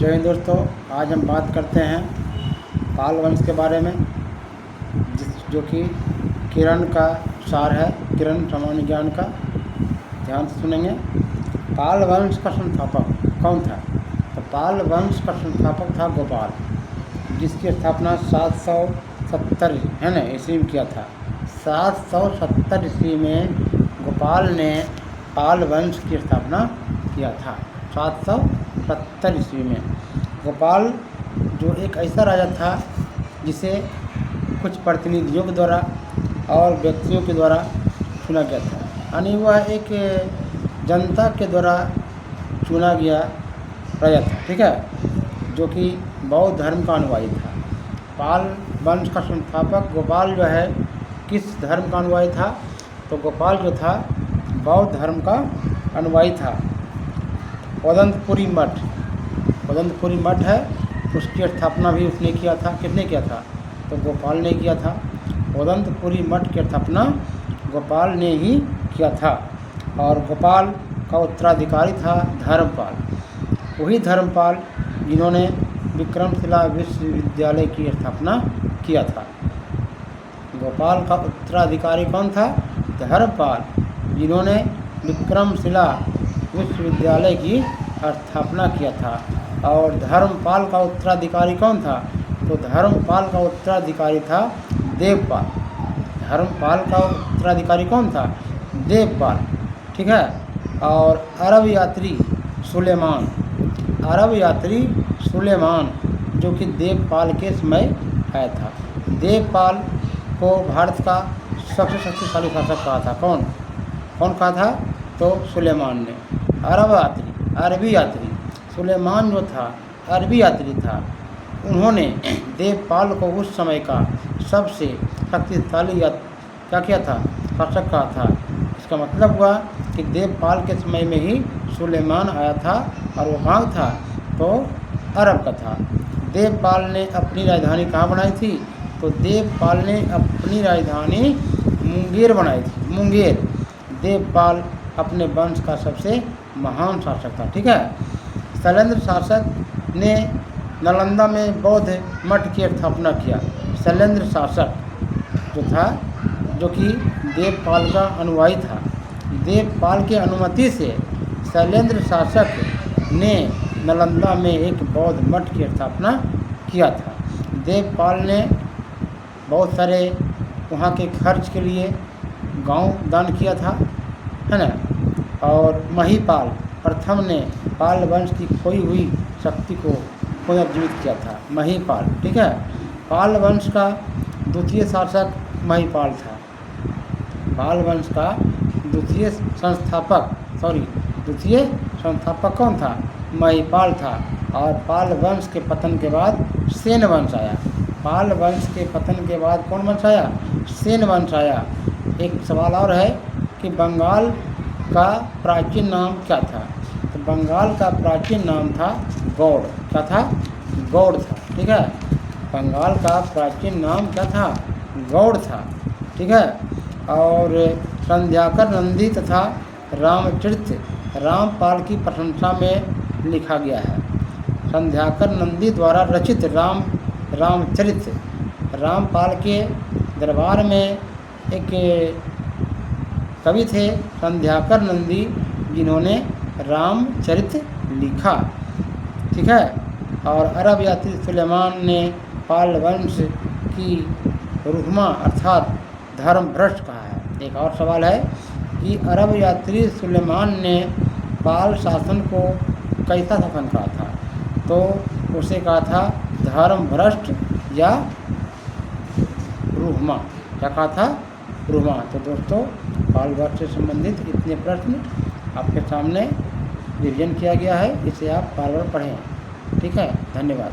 जय हिंद दोस्तों। आज हम बात करते हैं पाल वंश के बारे में, जो कि किरण का सार है, किरण सामान्य ज्ञान का। ध्यान से सुनेंगे। पाल वंश का संस्थापक कौन था? तो पाल वंश का संस्थापक था गोपाल, जिसकी स्थापना 770 है ना ईस्वी में किया था। 770 ईस्वी में गोपाल ने पाल वंश की स्थापना किया था। 770 ईस्वी में गोपाल जो एक ऐसा राजा था जिसे कुछ प्रतिनिधियों के द्वारा और व्यक्तियों के द्वारा चुना गया था, यानी वह एक जनता के द्वारा चुना गया राजा था, ठीक है, जो कि बौद्ध धर्म का अनुयायी था। पाल वंश का संस्थापक गोपाल जो है किस धर्म का अनुयायी था? तो गोपाल जो था बौद्ध धर्म का अनुयायी था। वदंतपुरी मठ है, उसकी स्थापना भी उसने किया था। किसने किया था? तो गोपाल ने किया था। वदंतपुरी मठ की स्थापना गोपाल ने ही किया था। और गोपाल का उत्तराधिकारी था धर्मपाल, वही धर्मपाल जिन्होंने विक्रमशिला विश्वविद्यालय की स्थापना किया था। गोपाल का उत्तराधिकारी कौन था? धर्मपाल, जिन्होंने विक्रमशिला विश्वविद्यालय की स्थापना किया था। और धर्मपाल का उत्तराधिकारी कौन था? तो धर्मपाल का उत्तराधिकारी था देवपाल। धर्मपाल का उत्तराधिकारी कौन था? देवपाल, ठीक है। और अरब यात्री सुलेमान जो कि देवपाल के समय आया था। देवपाल को भारत का सबसे शक्तिशाली शासक कहा था। कौन कहा था? तो सुलेमान ने। अरबी यात्री सुलेमान जो था अरबी यात्री था। उन्होंने देवपाल को उस समय का सबसे शक्तिशाली क्या किया था? शासक कहा था। इसका मतलब हुआ कि देवपाल के समय में ही सुलेमान आया था, और वो कहाँ था? तो अरब का था। देवपाल ने अपनी राजधानी कहाँ बनाई थी? तो देवपाल ने अपनी राजधानी मुंगेर बनाई थी। मुंगेर। देवपाल अपने वंश का सबसे महान शासक था, ठीक है। शैलेंद्र शासक ने नालंदा में बौद्ध मठ की स्थापना किया। शैलेंद्र शासक जो था, जो कि देवपाल का अनुयायी था। देवपाल की अनुमति से शैलेंद्र शासक ने नालंदा में एक बौद्ध मठ की स्थापना किया था। देवपाल ने बहुत सारे वहाँ के खर्च के लिए गांव दान किया था, है ना। और महिपाल प्रथम ने पाल वंश की खोई हुई शक्ति को पुनर्जीवित किया था। महिपाल, ठीक है। पाल वंश का द्वितीय शासक महिपाल था। पाल वंश का द्वितीय संस्थापक कौन था? महिपाल था। और पाल वंश के पतन के बाद सेन वंश आया। पाल वंश के पतन के बाद कौन वंश आया? सेन वंश आया। एक सवाल और है कि बंगाल का प्राचीन नाम क्या था? तो बंगाल का प्राचीन नाम था गौड़। क्या था? गौड़ था, ठीक है। बंगाल का प्राचीन नाम क्या था? गौड़ था, ठीक है। और संध्याकर नंदी तथा रामचरित रामपाल की प्रशंसा में लिखा गया है। संध्याकर नंदी द्वारा रचित रामचरित रामपाल के दरबार में एक कवि थे संध्याकर नंदी, जिन्होंने रामचरित लिखा, ठीक है। और अरब यात्री सुलेमान ने पाल वंश की रुहमा अर्थात धर्म भ्रष्ट कहा है। एक और सवाल है कि अरब यात्री सुलेमान ने पाल शासन को कैसा शासन कहा था? तो उसे कहा था धर्म भ्रष्ट या रुहमा। क्या कहा था? रुहमा। तो दोस्तों, पाल वंश से संबंधित इतने प्रश्न आपके सामने रिवीजन किया गया है, इसे आप बार बार पढ़ें, ठीक है। धन्यवाद।